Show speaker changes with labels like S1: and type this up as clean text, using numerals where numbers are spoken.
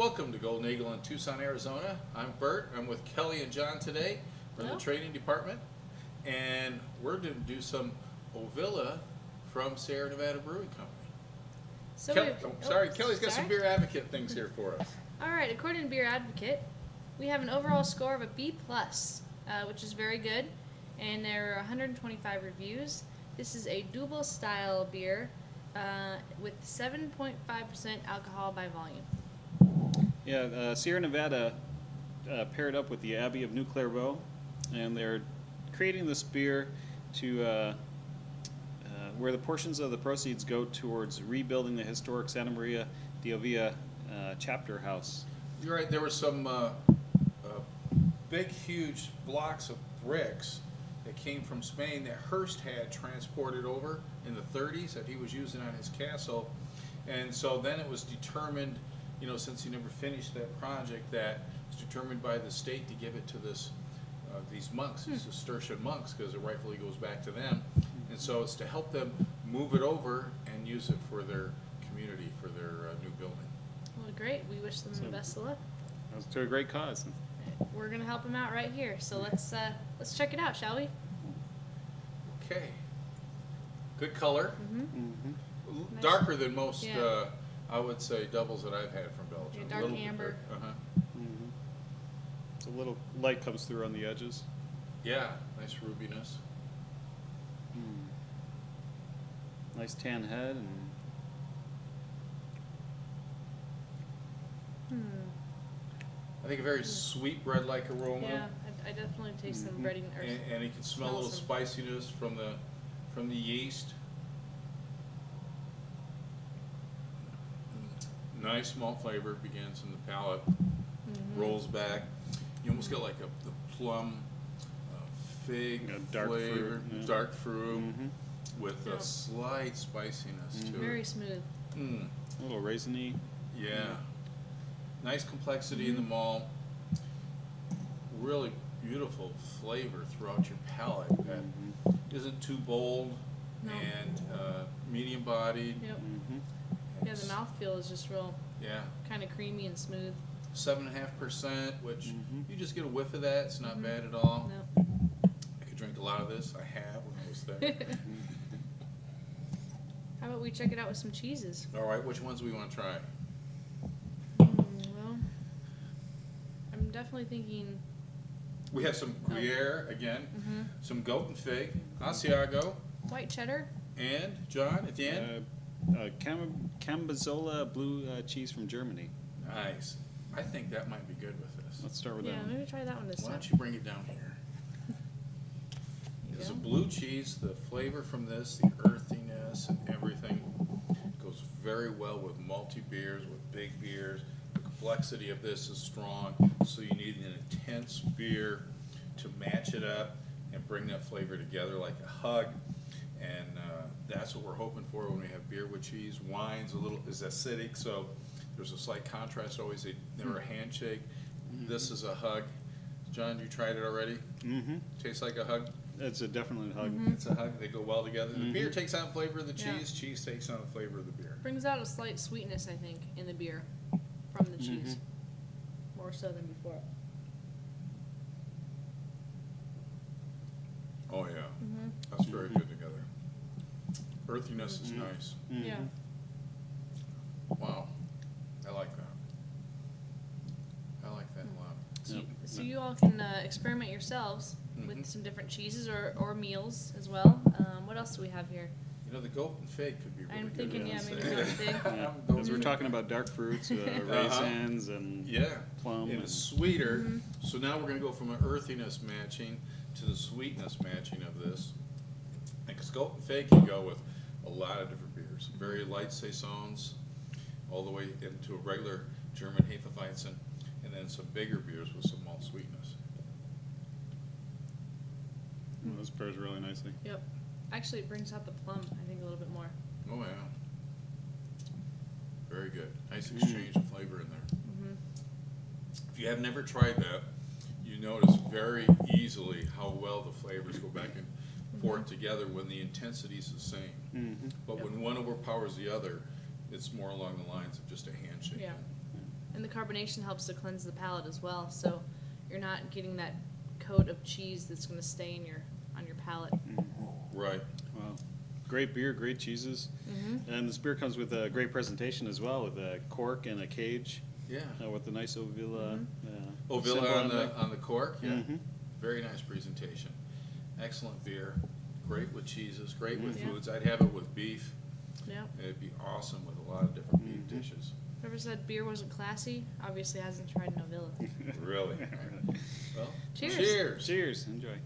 S1: Welcome to Golden Eagle in Tucson, Arizona. I'm Burt. I'm with Kelly and John today from the training department, and we're going to do some Ovila from Sierra Nevada Brewing Company.
S2: So
S1: Kelly's got some beer advocate things here for us.
S2: All right, according to Beer Advocate, we have an overall score of a B+, which is very good, and there are 125 reviews. This is a double style beer with 7.5% alcohol by volume.
S3: Yeah, Sierra Nevada paired up with the Abbey of New Clairvaux, and they're creating this beer to where the portions of the proceeds go towards rebuilding the historic Santa Maria de Ovila chapter house.
S1: You're right, there were some big, huge blocks of bricks that came from Spain that Hearst had transported over in the 30s that he was using on his castle. And so then it was determined, you know, since he never finished that project, that it was determined by the state to give it to this these monks, these Cistercian monks, because it rightfully goes back to them. And so it's to help them move it over and use it for their community, for their new building.
S2: Well, great. We wish them the best of luck.
S3: That was to a great cause.
S2: We're going to help them out right here. So let's check it out, shall we?
S1: Okay. Good color.
S2: Nice.
S1: Darker than most, I would say, doubles that I've had from Belgium.
S2: Yeah, dark amber.
S3: It's a little light comes through on the edges.
S1: Yeah, nice rubbiness.
S3: Nice tan head and
S1: I think a very sweet bread-like aroma.
S2: Yeah, I definitely taste some breading.
S1: And you can smell a little spiciness from the yeast. Nice malt flavor begins in the palate, rolls back. You almost get like the plum, fig flavor, dark fruit, with a slight spiciness to it.
S2: Very smooth.
S3: a little raisiny.
S1: Yeah. Nice complexity in the malt. Really beautiful flavor throughout your palate that isn't too bold and medium bodied.
S2: Yep. Yeah, the mouthfeel is just real kind of creamy and smooth.
S1: 7.5%, which you just get a whiff of that. It's not bad at all.
S2: No.
S1: I could drink a lot of this. I have when I was there.
S2: How about we check it out with some cheeses?
S1: All right, which ones do we want to try?
S2: Well, I'm definitely thinking...
S1: We have some Gruyere again, some goat and fig, Asiago,
S2: white cheddar,
S1: and John at the end.
S3: Cambazola blue cheese from Germany.
S1: Nice. I think that might be good with this.
S3: Let's start with that
S2: yeah,
S3: one.
S2: maybe try that one this
S1: Why
S2: time.
S1: don't you bring it down here? There's a blue cheese. The flavor from this, the earthiness and everything goes very well with malty beers, with big beers. The complexity of this is strong, so you need an intense beer to match it up and bring that flavor together like a hug. And that's what we're hoping for when we have beer with cheese. Wine's is acidic, so there's a slight contrast. Always they're a handshake. This is a hug. John, you tried it already? Tastes like a hug.
S3: It's definitely a hug.
S1: It's a hug. They go well together. The beer takes on the flavor of the cheese. Cheese takes on the flavor of the beer.
S2: Brings out a slight sweetness, I think, in the beer from the cheese, more so than before.
S1: Oh yeah, that's very good together. Earthiness is nice.
S2: Yeah.
S1: Wow, I like that. I like that a lot.
S2: So you all can experiment yourselves with some different cheeses or meals as well. What else do we have here?
S1: You know, the goat and fig could be really
S2: I'm
S1: good.
S2: thinking, maybe goat and fig.
S3: Because we're talking about dark fruits, raisins, and plum.
S1: And it's sweeter. So now we're going to go from an earthiness matching to the sweetness matching of this. Because goat and fig can go with a lot of different beers. Very light saisons, all the way into a regular German Hefeweizen, and then some bigger beers with some malt sweetness.
S3: Well, this pairs really nicely.
S2: Yep. Actually, it brings out the plum, I think, a little bit more.
S1: Oh yeah. Very good. Nice exchange of flavor in there. If you have never tried that, you notice very easily how well the flavors go back and forth together when the intensity is the same. But when one overpowers the other, it's more along the lines of just a handshake.
S2: Yeah. And the carbonation helps to cleanse the palate as well, so you're not getting that coat of cheese that's going to stay in on your palate.
S1: Right.
S3: Wow. Great beer, great cheeses.
S2: Mm-hmm.
S3: And this beer comes with a great presentation as well, with a cork and a cage.
S1: Yeah.
S3: With the nice Ovila.
S1: Ovila
S3: symbol
S1: on the cork. Yeah.
S3: Mhm.
S1: Very nice presentation. Excellent beer. Great with cheeses. Great with
S2: Yeah.
S1: foods. I'd have it with beef.
S2: Yep.
S1: It'd be awesome with a lot of different beef dishes.
S2: Whoever said beer wasn't classy obviously hasn't tried an Ovila.
S1: Really. Well,
S2: Cheers.
S1: Cheers.
S3: Cheers. Enjoy.